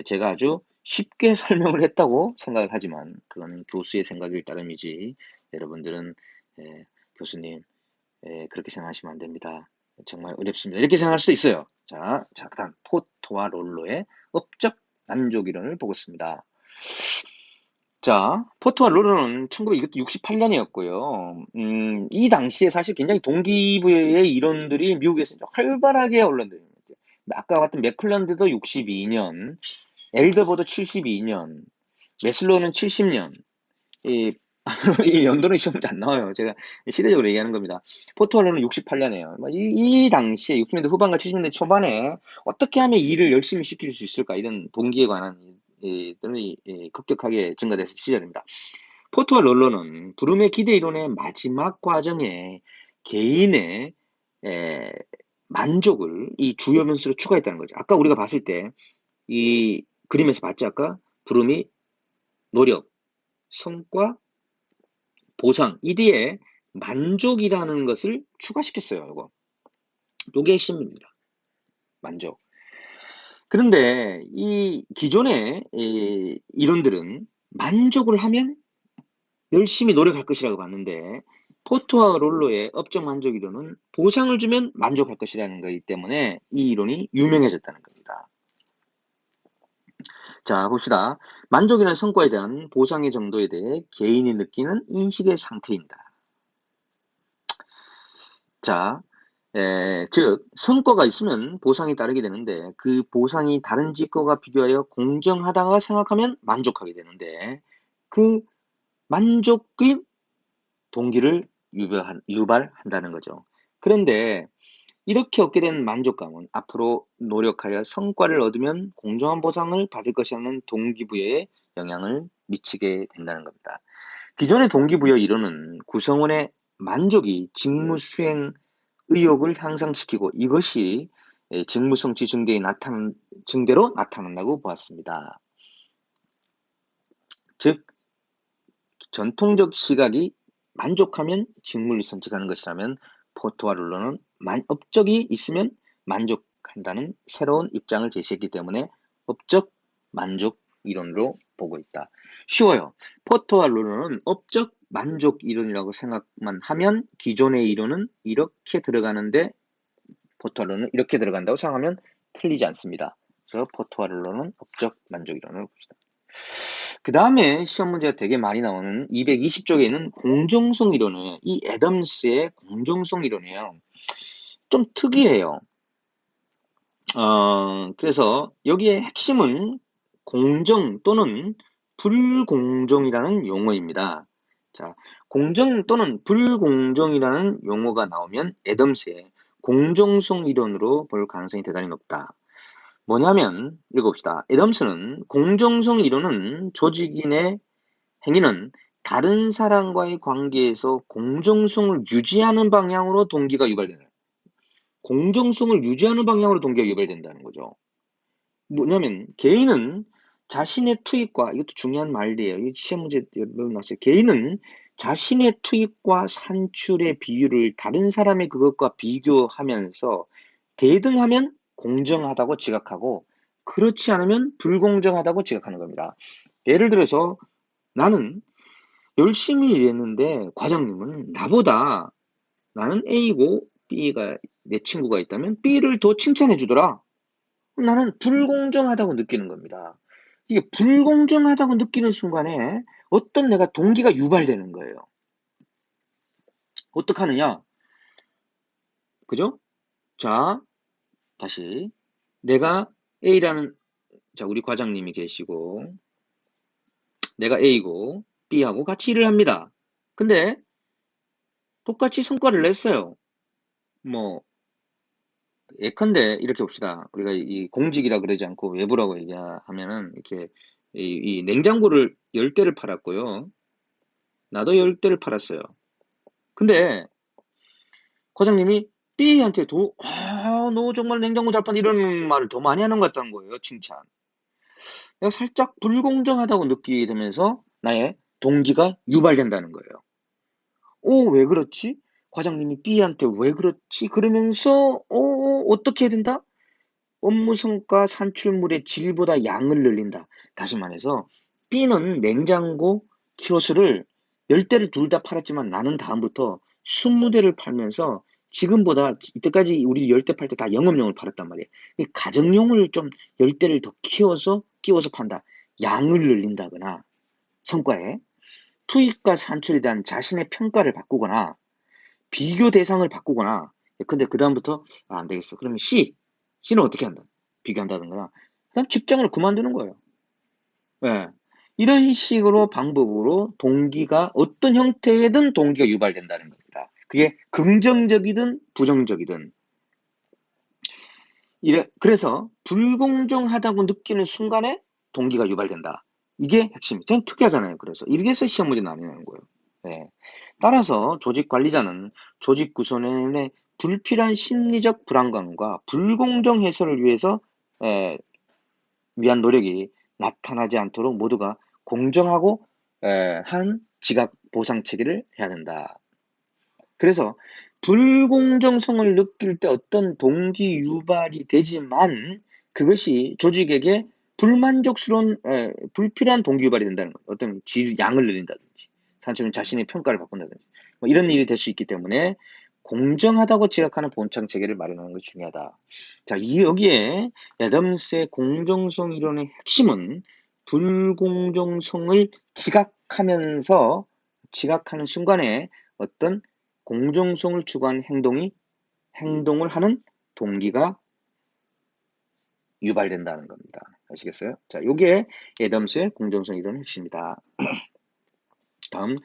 제가 아주 쉽게 설명을 했다고 생각을 하지만 그건 교수의 생각일 따름이지 여러분들은 교수님 그렇게 생각하시면 안 됩니다. 정말 어렵습니다. 이렇게 생각할 수도 있어요. 자, 그다음 포터와 롤러의 업적 만족 이론을 보겠습니다. 자, 포터와 롤러는 1968년이었고요. 이 당시에 사실 굉장히 동기부여의 이론들이 미국에서 활발하게 언론들입니다. 아까 봤던 맥클런드도 62년, 엘더버도 72년, 메슬로우는 70년. 이, 이 연도는 시험 문제 안 나와요. 제가 시대적으로 얘기하는 겁니다. 포트월로는 68년이에요. 이 당시에 60년대 후반과 70년대 초반에 어떻게 하면 일을 열심히 시킬 수 있을까 이런 동기에 관한 들이 급격하게 증가돼서 시절입니다. 포트와 롤러는 브룸의 기대 이론의 마지막 과정에 개인의 만족을 이 주요 변수로 추가했다는 거죠. 아까 우리가 봤을 때 이 그림에서 봤죠? 아까 브룸이 노력, 성과, 보상 이 뒤에 만족이라는 것을 추가시켰어요. 이거. 이게 핵심입니다. 만족. 그런데 이 기존의 이론들은 만족을 하면 열심히 노력할 것이라고 봤는데 포트와 롤러의 업적 만족 이론은 보상을 주면 만족할 것이라는 거기 때문에 이 이론이 유명해졌다는 겁니다. 자, 봅시다. 만족이라는 성과에 대한 보상의 정도에 대해 개인이 느끼는 인식의 상태입니다. 자, 즉 성과가 있으면 보상이 따르게 되는데 그 보상이 다른 직과가 비교하여 공정하다고 생각하면 만족하게 되는데 그 만족의 동기를 유발한다는 거죠. 그런데 이렇게 얻게 된 만족감은 앞으로 노력하여 성과를 얻으면 공정한 보상을 받을 것이라는 동기부여에 영향을 미치게 된다는 겁니다. 기존의 동기부여 이론은 구성원의 만족이 직무 수행 의욕을 향상시키고 이것이 직무 성취 증대로 나타난다고 보았습니다. 즉 전통적 시각이 만족하면 직무를 선택하는 것이라면 포트와 롤러는 업적이 있으면 만족한다는 새로운 입장을 제시했기 때문에 업적 만족 이론으로 보고 있다. 쉬워요. 포트와 롤러는 업적 만족 이론이라고 생각만 하면 기존의 이론은 이렇게 들어가는데 포트와 롤러는 이렇게 들어간다고 생각하면 틀리지 않습니다. 그래서 포트와 롤러는 업적 만족 이론을 봅시다. 그 다음에 시험 문제가 되게 많이 나오는 220쪽에는 공정성 이론이에요. 이 애덤스의 공정성 이론이에요. 좀 특이해요. 그래서 여기에 핵심은 공정 또는 불공정이라는 용어입니다. 자, 공정 또는 불공정이라는 용어가 나오면 애덤스의 공정성 이론으로 볼 가능성이 대단히 높다. 뭐냐면 읽어봅시다. 애덤스는 공정성 이론은 조직인의 행위는 다른 사람과의 관계에서 공정성을 유지하는 방향으로 동기가 유발된다. 공정성을 유지하는 방향으로 동기가 유발된다는 거죠. 뭐냐면 개인은 자신의 투입과 이것도 중요한 말이에요. 이 시험 문제 여러 번 나왔어요. 개인은 자신의 투입과 산출의 비율을 다른 사람의 그것과 비교하면서 대등하면 공정하다고 지각하고 그렇지 않으면 불공정하다고 지각하는 겁니다. 예를 들어서 나는 열심히 일했는데 과장님은 나는 A고 B가 내 친구가 있다면 B를 더 칭찬해 주더라. 나는 불공정하다고 느끼는 겁니다. 이게 불공정하다고 느끼는 순간에 어떤 내가 동기가 유발되는 거예요. 어떡하느냐? 그죠? 자, 다시 내가 A라는 우리 과장님이 계시고 내가 A고 B하고 같이 일을 합니다. 근데 똑같이 성과를 냈어요. 뭐 예컨대 이렇게 봅시다. 우리가 이 공직이라 그러지 않고 외부라고 얘기하면은 이렇게 이 냉장고를 10대를 팔았고요. 나도 10대를 팔았어요. 근데 과장님이 B한테 너 정말 냉장고 잘 판다 이런 말을 더 많이 하는 것 같다는 거예요. 칭찬. 내가 살짝 불공정하다고 느끼게 되면서 나의 동기가 유발된다는 거예요. 왜 그렇지? 과장님이 B한테 왜 그렇지? 그러면서 어떻게 해야 된다? 업무 성과 산출물의 질보다 양을 늘린다. 다시 말해서 B는 냉장고 키로수를 10대를 둘 다 팔았지만 나는 다음부터 20대를 팔면서 지금보다 이때까지 우리 10대 팔 때 다 영업용을 팔았단 말이에요. 가정용을 좀 10대를 더 끼워서 판다. 양을 늘린다거나 성과에 투입과 산출에 대한 자신의 평가를 바꾸거나 비교 대상을 바꾸거나 근데 그 다음부터 안 되겠어. 그러면 C는 어떻게 한다? 비교한다든가 그다음 직장을 그만두는 거예요. 예. 이런 식으로 방법으로 동기가 어떤 형태든 동기가 유발된다는 겁니다. 그게 긍정적이든 부정적이든 그래서 불공정하다고 느끼는 순간에 동기가 유발된다. 이게 핵심이 되게 특이하잖아요. 그래서 이래서 시험 문제 나뉘는 거예요. 네. 따라서 조직 관리자는 조직 구성원의 불필요한 심리적 불안감과 불공정 해소를 위해서 위한 노력이 나타나지 않도록 모두가 공정하고 한 지각 보상 체계를 해야 된다. 그래서 불공정성을 느낄 때 어떤 동기 유발이 되지만 그것이 조직에게 불만족스러운 불필요한 동기 유발이 된다는 거예요. 어떤 양을 늘린다든지 산출은 자신의 평가를 바꾼다든지 뭐 이런 일이 될 수 있기 때문에 공정하다고 지각하는 본청 체계를 마련하는 것이 중요하다. 자, 여기에 애덤스의 공정성 이론의 핵심은 불공정성을 지각하는 순간에 어떤 공정성을 추구하는 행동을 하는 동기가 유발된다는 겁니다. 아시겠어요? 자, 요게 애덤스의 공정성 이론의 핵심이다. 다음,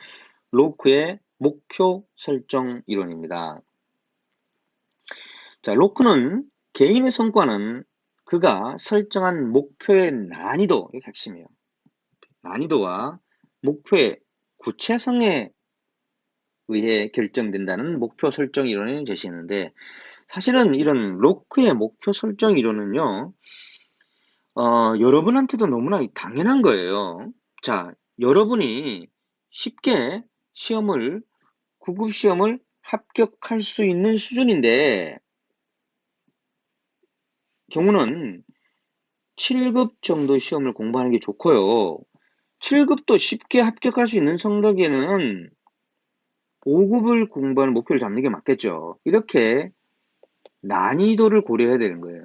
로크의 목표 설정 이론입니다. 자, 로크는 개인의 성과는 그가 설정한 목표의 난이도, 이게 핵심이에요. 난이도와 목표의 구체성에 의해 결정된다는 목표 설정 이론을 제시했는데 사실은 이런 로크의 목표 설정 이론은요, 여러분한테도 너무나 당연한 거예요. 자, 여러분이 쉽게 구급 시험을 합격할 수 있는 수준인데, 경우는 7급 정도 시험을 공부하는 게 좋고요. 7급도 쉽게 합격할 수 있는 성적에는 5급을 공부하는 목표를 잡는 게 맞겠죠. 이렇게 난이도를 고려해야 되는 거예요.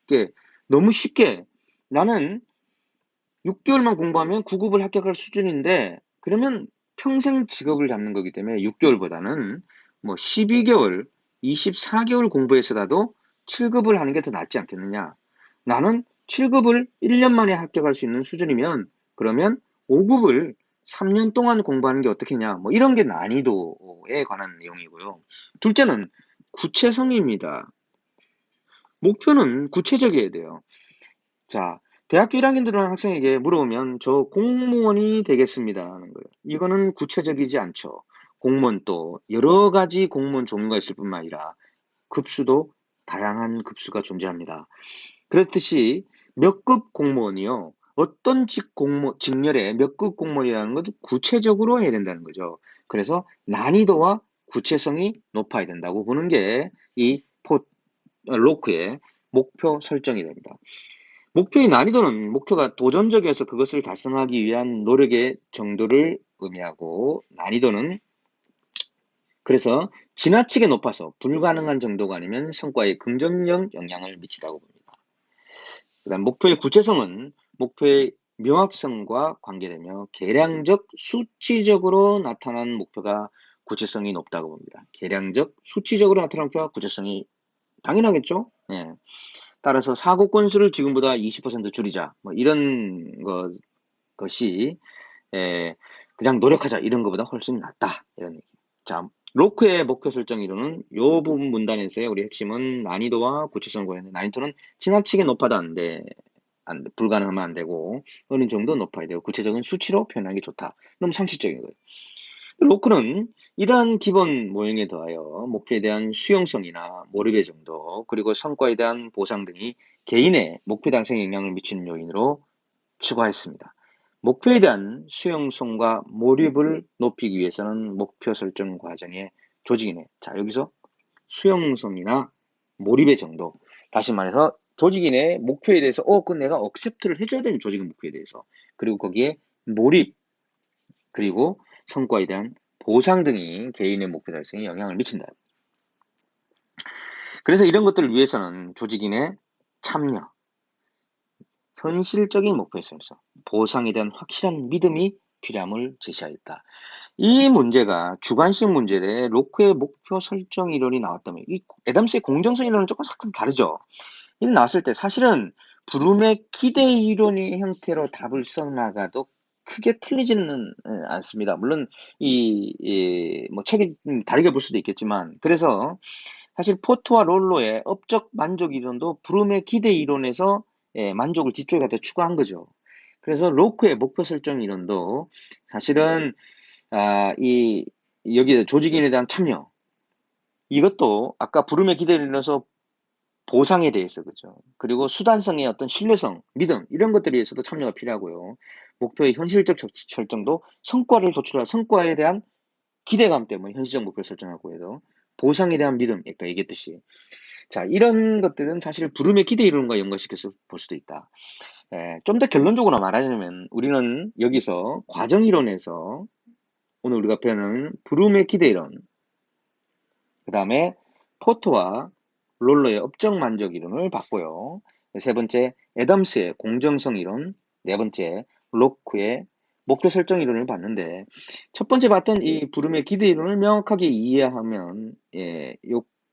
이게 너무 쉽게 나는 6개월만 공부하면 9급을 합격할 수준인데 그러면 평생 직업을 잡는 거기 때문에 6개월보다는 뭐 12개월, 24개월 공부해서라도 7급을 하는 게 더 낫지 않겠느냐. 나는 7급을 1년 만에 합격할 수 있는 수준이면 그러면 5급을 3년 동안 공부하는 게 어떻겠냐. 뭐 이런 게 난이도에 관한 내용이고요. 둘째는 구체성입니다. 목표는 구체적이어야 돼요. 자, 대학교 1학년 들어간 학생에게 물어보면 저 공무원이 되겠습니다 하는 거예요. 이거는 구체적이지 않죠. 공무원 또 여러 가지 공무원 종류가 있을 뿐만 아니라 급수도 다양한 급수가 존재합니다. 그렇듯이 몇 급 공무원이요. 어떤 직렬의 몇 급 공무원이라는 것도 구체적으로 해야 된다는 거죠. 그래서 난이도와 구체성이 높아야 된다고 보는 게 이 로크의 목표 설정이 됩니다. 목표의 난이도는 목표가 도전적이어서 그것을 달성하기 위한 노력의 정도를 의미하고 난이도는 그래서 지나치게 높아서 불가능한 정도가 아니면 성과에 긍정적 영향을 미치다고 봅니다. 그다음 목표의 구체성은 목표의 명확성과 관계되며 계량적 수치적으로 나타난 목표가 구체성이 높다고 봅니다. 계량적 수치적으로 나타난 목표가 구체성이 당연하겠죠? 예. 따라서 사고 건수를 지금보다 20% 줄이자. 뭐 이런 것이 그냥 노력하자 이런 것보다 훨씬 낫다. 이런 얘기. 자, 로크의 목표 설정 이론은 이 부분 문단에서의 우리 핵심은 난이도와 구체성을 고려하는데 난이도는 지나치게 높아도 안 돼. 불가능하면 안 되고 어느 정도 높아야 되고 구체적인 수치로 표현하는 게 좋다. 너무 상식적인 거예요. 로크는 이러한 기본 모형에 더하여 목표에 대한 수용성이나 몰입의 정도 그리고 성과에 대한 보상 등이 개인의 목표 달성에 영향을 미치는 요인으로 추가했습니다. 목표에 대한 수용성과 몰입을 높이기 위해서는 목표 설정 과정의 조직이네. 자, 여기서 수용성이나 몰입의 정도. 다시 말해서 조직인의 목표에 대해서 그건 내가 억셉트를 해줘야 되는 조직의 목표에 대해서, 그리고 거기에 몰입, 그리고 성과에 대한 보상 등이 개인의 목표 달성에 영향을 미친다. 그래서 이런 것들을 위해서는 조직인의 참여, 현실적인 목표에 있어서 보상에 대한 확실한 믿음이 필요함을 제시하였다. 이 문제가 주관식 문제에 로크의 목표 설정 이론이 나왔다면, 이 애덤스의 공정성 이론은 조금 다르죠. 이런 나왔을 때 사실은 브룸의 기대 이론의 형태로 답을 써나가도 크게 틀리지는 않습니다. 물론 뭐 책이 다르게 볼 수도 있겠지만, 그래서 사실 포트와 롤로의 업적 만족 이론도 브룸의 기대 이론에서 만족을 뒤쪽에 갖다 추가한 거죠. 그래서 로크의 목표 설정 이론도 사실은 이 여기에 조직인에 대한 참여, 이것도 아까 브룸의 기대 이론에서 보상에 대해서, 그죠. 그리고 수단성의 어떤 신뢰성, 믿음, 이런 것들에 의해서도 참여가 필요하고요. 목표의 현실적 설정도 성과를 도출할 성과에 대한 기대감 때문에 현실적 목표를 설정하고 해서 보상에 대한 믿음, 아까 얘기했듯이. 자, 이런 것들은 사실 브룸의 기대 이론과 연관시켜서 볼 수도 있다. 좀 더 결론적으로 말하자면 우리는 여기서 과정 이론에서 오늘 우리가 배우는 브룸의 기대 이론, 그 다음에 포트와 롤러의 업적 만족 이론을 봤고요. 세 번째, 애덤스의 공정성 이론, 네 번째, 로크의 목표 설정 이론을 봤는데, 첫 번째 봤던 이 브룸의 기대 이론을 명확하게 이해하면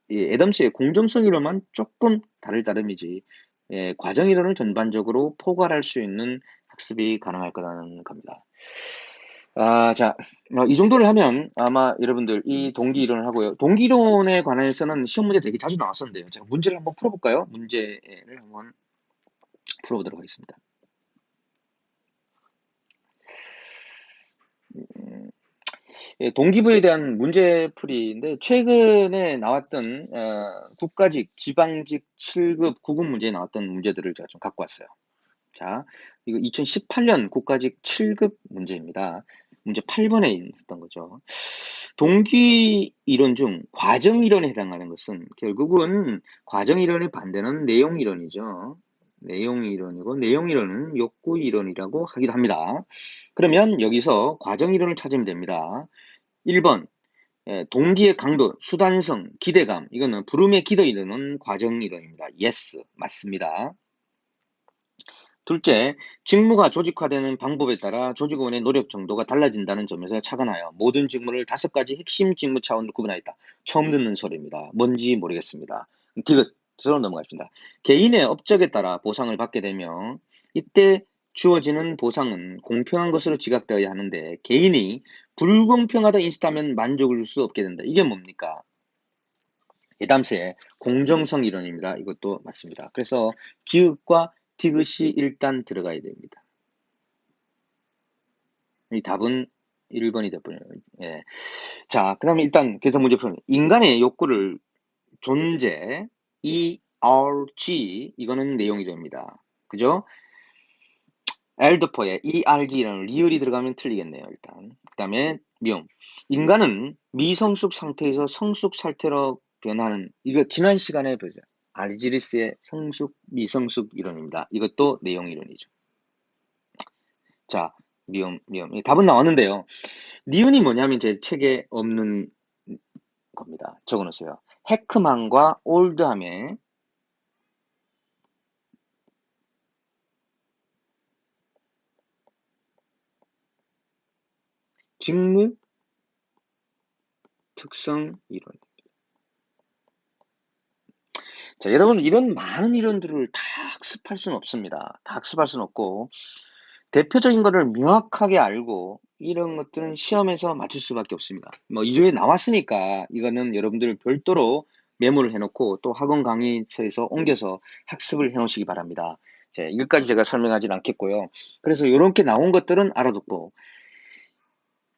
애덤스의 공정성 이론만 조금 다를 따름이지 과정 이론을 전반적으로 포괄할 수 있는 학습이 가능할 거라는 겁니다. 자, 이 정도를 하면 아마 여러분들 이 동기 이론을 하고요. 동기 이론에 관해서는 시험 문제 되게 자주 나왔었는데요. 제가 문제를 한번 풀어볼까요? 문제를 한번 풀어보도록 하겠습니다. 동기부에 대한 문제풀이인데, 최근에 나왔던 국가직, 지방직 7급, 9급 문제에 나왔던 문제들을 제가 좀 갖고 왔어요. 자, 이거 2018년 국가직 7급 문제입니다. 문제 8번에 있던 거죠. 동기 이론 중 과정 이론에 해당하는 것은 결국은 과정 이론의 반대는 내용 이론이죠. 내용 이론이고, 내용 이론은 욕구 이론이라고 하기도 합니다. 그러면 여기서 과정 이론을 찾으면 됩니다. 1번, 동기의 강도, 수단성, 기대감. 이거는 브룸의 기대 이론은 과정 이론입니다. Yes, 맞습니다. 둘째, 직무가 조직화되는 방법에 따라 조직원의 노력 정도가 달라진다는 점에서 착안하여 모든 직무를 5가지 핵심 직무 차원으로 구분하였다. 처음 듣는 소리입니다. 뭔지 모르겠습니다. 디귿, 서로 넘어가겠습니다. 개인의 업적에 따라 보상을 받게 되며 이때 주어지는 보상은 공평한 것으로 지각되어야 하는데 개인이 불공평하다 인식하면 만족을 줄 수 없게 된다. 이게 뭡니까? 예담스의 공정성 이론입니다. 이것도 맞습니다. 그래서 기읍과 디귿이 일단 들어가야 됩니다. 이 답은 1번이 되버려요. 예. 자, 그 다음에 일단 계산 문제 풀면 인간의 욕구를 존재, ERG, 이거는 내용이 됩니다. 그죠? 엘드포에 ERG라는 리을이 들어가면 틀리겠네요, 일단. 그 다음에 미용. 인간은 미성숙 상태에서 성숙 상태로 변하는, 이거 지난 시간에 보죠. 알지리스의 성숙, 미성숙 이론입니다. 이것도 내용 이론이죠. 자, 미음. 답은 나왔는데요. 니은이 뭐냐면 제 책에 없는 겁니다. 적어놓으세요. 해크만과 올드함의 직무 특성 이론. 자, 여러분, 이런 많은 이론들을 다 학습할 수는 없습니다. 다 학습할 수는 없고, 대표적인 거를 명확하게 알고, 이런 것들은 시험에서 맞출 수밖에 없습니다. 뭐, 이주에 나왔으니까, 이거는 여러분들 별도로 메모를 해놓고, 또 학원 강의처에서 옮겨서 학습을 해놓으시기 바랍니다. 자, 이것까지 제가 설명하지는 않겠고요. 그래서 이렇게 나온 것들은 알아듣고,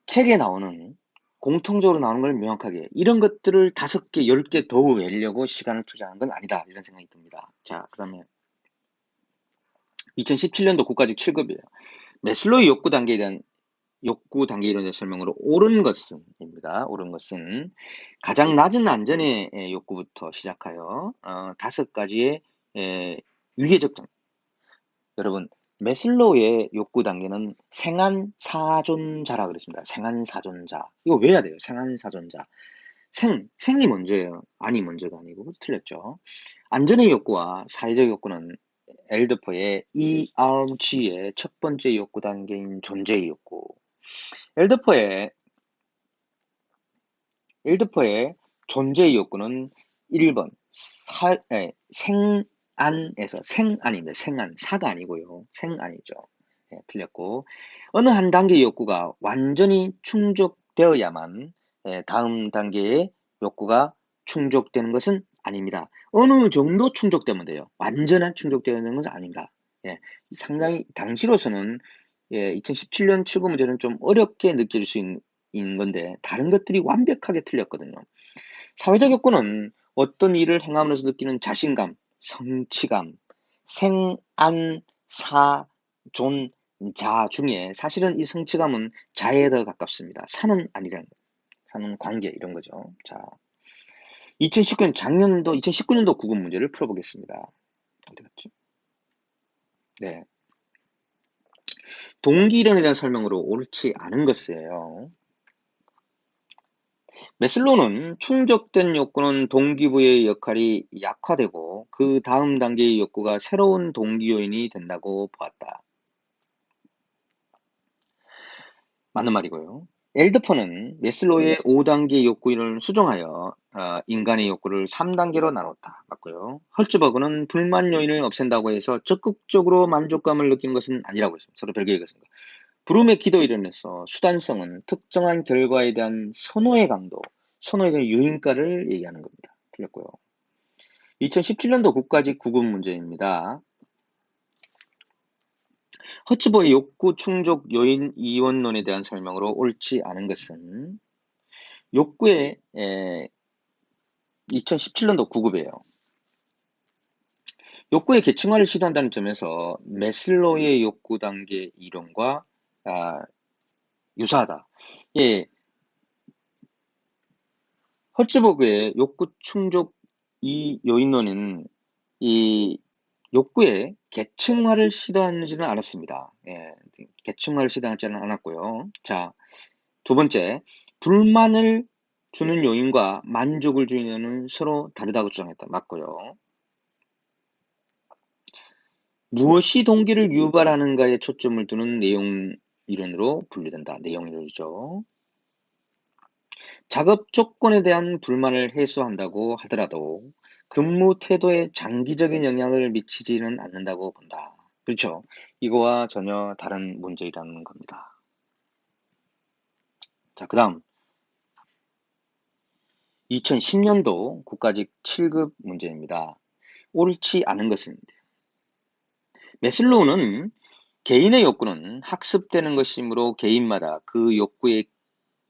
책에 나오는, 공통적으로 나오는 걸 명확하게, 이런 것들을 5개, 10개 더 외우려고 시간을 투자하는 건 아니다. 이런 생각이 듭니다. 자, 그 다음에 2017년도 국가직 7급이에요. 매슬로우의 욕구 단계에 대한 욕구 단계 이론의 설명으로 옳은 것은입니다. 옳은 것은 가장 낮은 안전의 욕구부터 시작하여 5가지의 위계적 장. 여러분, 메슬로우의 욕구 단계는 생안사존자라 그랬습니다. 생안사존자. 이거 외워야 돼요. 생안사존자. 생이 먼저예요. 안이 먼저가 아니고 틀렸죠. 안전의 욕구와 사회적 욕구는 엘드퍼의 ERG의 첫 번째 욕구 단계인 존재의 욕구. 엘드퍼의 존재의 욕구는 1번 생안입니다. 생안, 사가 아니고요. 생안이죠. 네, 틀렸고, 어느 한 단계의 욕구가 완전히 충족되어야만 다음 단계의 욕구가 충족되는 것은 아닙니다. 어느 정도 충족되면 돼요. 완전한 충족되는 것은 아닙니다. 예, 상당히 당시로서는 2017년 7구 문제는 좀 어렵게 느낄 수 있는 건데 다른 것들이 완벽하게 틀렸거든요. 사회적 욕구는 어떤 일을 행함으로써 느끼는 자신감, 성취감, 생안, 사, 존, 자 중에 사실은 이 성취감은 자에 더 가깝습니다. 사는 아니라는 거예요. 사는 관계 이런 거죠. 자, 2019년도 구급 문제를 풀어보겠습니다. 어디 갔지? 네. 동기 이론에 대한 설명으로 옳지 않은 것이에요. 메슬로우는 충족된 욕구는 동기부여의 역할이 약화되고 그 다음 단계의 욕구가 새로운 동기 요인이 된다고 보았다. 맞는 말이고요. 엘드퍼는 메슬로우의 5단계 욕구 이론을 수정하여 인간의 욕구를 3단계로 나눴다. 맞고요. 헐츠버그는 불만 요인을 없앤다고 해서 적극적으로 만족감을 느끼는 것은 아니라고 했습니다. 서로 별개의 것입니다. 브룸의 기도 이론에서 수단성은 특정한 결과에 대한 선호의 강도, 선호에 대한 유인가를 얘기하는 겁니다. 틀렸고요. 2017년도 국가직 구급 문제입니다. 허츠버의 욕구 충족 요인 이원론에 대한 설명으로 옳지 않은 것은 욕구의 2017년도 구급이에요. 욕구의 계층화를 시도한다는 점에서 메슬로우의 욕구 단계 이론과 유사하다. 예, 허츠버그의 욕구 충족 이 요인론은 이 욕구의 계층화를 시도하지는 않았습니다. 예, 계층화를 시도하지는 않았고요. 자, 두 번째, 불만을 주는 요인과 만족을 주는 요인은 서로 다르다고 주장했다. 맞고요. 무엇이 동기를 유발하는가에 초점을 두는 내용 이론으로 분류된다. 내용 이론이죠. 작업 조건에 대한 불만을 해소한다고 하더라도 근무 태도에 장기적인 영향을 미치지는 않는다고 본다. 그렇죠. 이거와 전혀 다른 문제라는 겁니다. 자, 그 다음 2010년도 국가직 7급 문제입니다. 옳지 않은 것은 메슬로우는 개인의 욕구는 학습되는 것이므로 개인마다 그 욕구의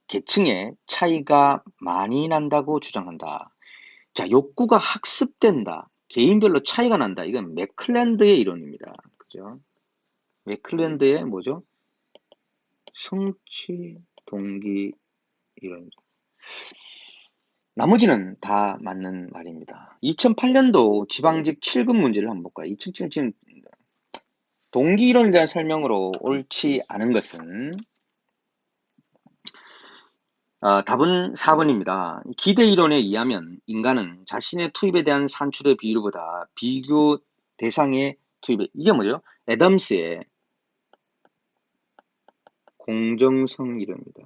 계층의 차이가 많이 난다고 주장한다. 자, 욕구가 학습된다. 개인별로 차이가 난다. 이건 맥클랜드의 이론입니다. 그죠? 맥클랜드의 뭐죠? 성취 동기 이론입니다. 나머지는 다 맞는 말입니다. 2008년도 지방직 7급 문제를 한번 볼까요? 2007 동기 이론에 대한 설명으로 옳지 않은 것은 답은 4번입니다. 기대 이론에 의하면 인간은 자신의 투입에 대한 산출의 비율보다 비교 대상의 투입에 이게 뭐죠? 애덤스의 공정성 이론입니다.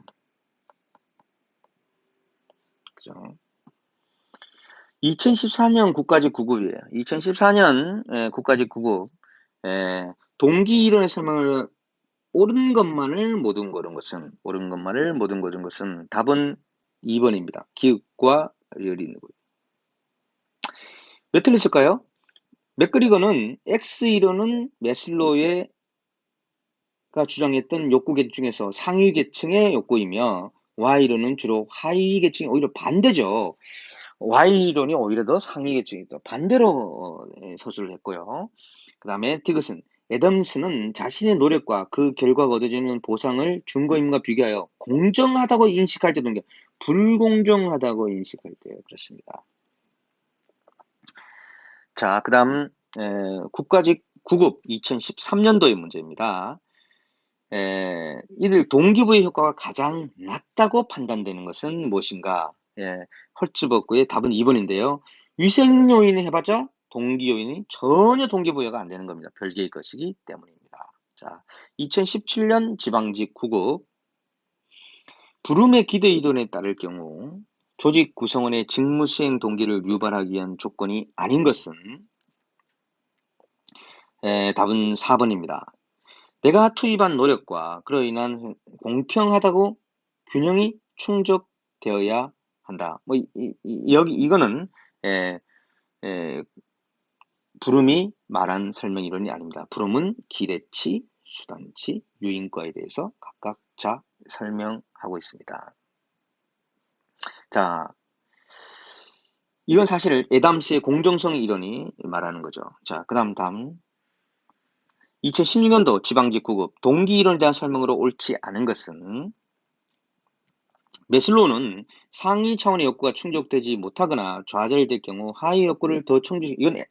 그죠? 2014년 국가직 9급이에요. 2014년 국가직 9급 동기 이론의 설명을 옳은 것만을 모든 거는 것은 답은 2번입니다. 기읍과 리을이 있는 거예요. 왜 틀렸을까요? 맥그리거는 X 이론은 메슬로우가 주장했던 욕구 계층 중에서 상위 계층의 욕구이며 Y 이론은 주로 하위 계층이 오히려 반대죠. Y 이론이 오히려 더 상위 계층이다. 반대로 서술을 했고요. 그 다음에 디귿은 애덤스는 자신의 노력과 그 결과가 얻어지는 보상을 준거임과 비교하여 공정하다고 인식할 때도 불공정하다고 인식할 때 그렇습니다. 자, 그 다음 국가직 9급 2013년도의 문제입니다. 이들 동기부여 효과가 가장 낮다고 판단되는 것은 무엇인가? 헐츠버그의 답은 2번인데요. 위생 요인을 해봤자 동기 요인이 전혀 동기부여가 안 되는 겁니다. 별개의 것이기 때문입니다. 자, 2017년 지방직 9급 부름의 기대 이론에 따를 경우 조직 구성원의 직무 수행 동기를 유발하기 위한 조건이 아닌 것은 답은 4번입니다. 내가 투입한 노력과 그로 인한 공평하다고 균형이 충족되어야 한다. 뭐 이거는 부름이 말한 설명 이론이 아닙니다. 부름은 기대치, 수단치, 유인과에 대해서 각각 설명하고 있습니다. 자, 이건 사실 애담스의 공정성 이론이 말하는 거죠. 자, 그 다음 2016년도 지방직 9급 동기 이론에 대한 설명으로 옳지 않은 것은 매슬로우는 상위 차원의 욕구가 충족되지 못하거나 좌절될 경우 하위 욕구를 더 이건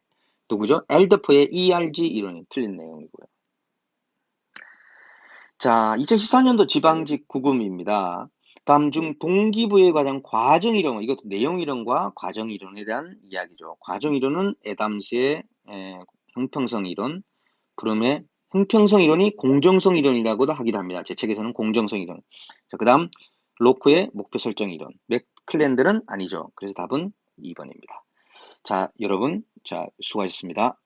누구죠? 엘더포의 ERG 이론이 틀린 내용이고요. 자, 2014년도 지방직 9급입니다. 다음 중 동기부여 과정 과정 이론, 이것도 내용 이론과 과정 이론에 대한 이야기죠. 과정 이론은 애담스의 형평성 이론, 브룸의 형평성 이론이 공정성 이론이라고도 하기도 합니다. 제 책에서는 공정성 이론. 자, 그 다음 로크의 목표 설정 이론. 맥클랜드는 아니죠. 그래서 답은 2번입니다. 자, 여러분, 수고하셨습니다.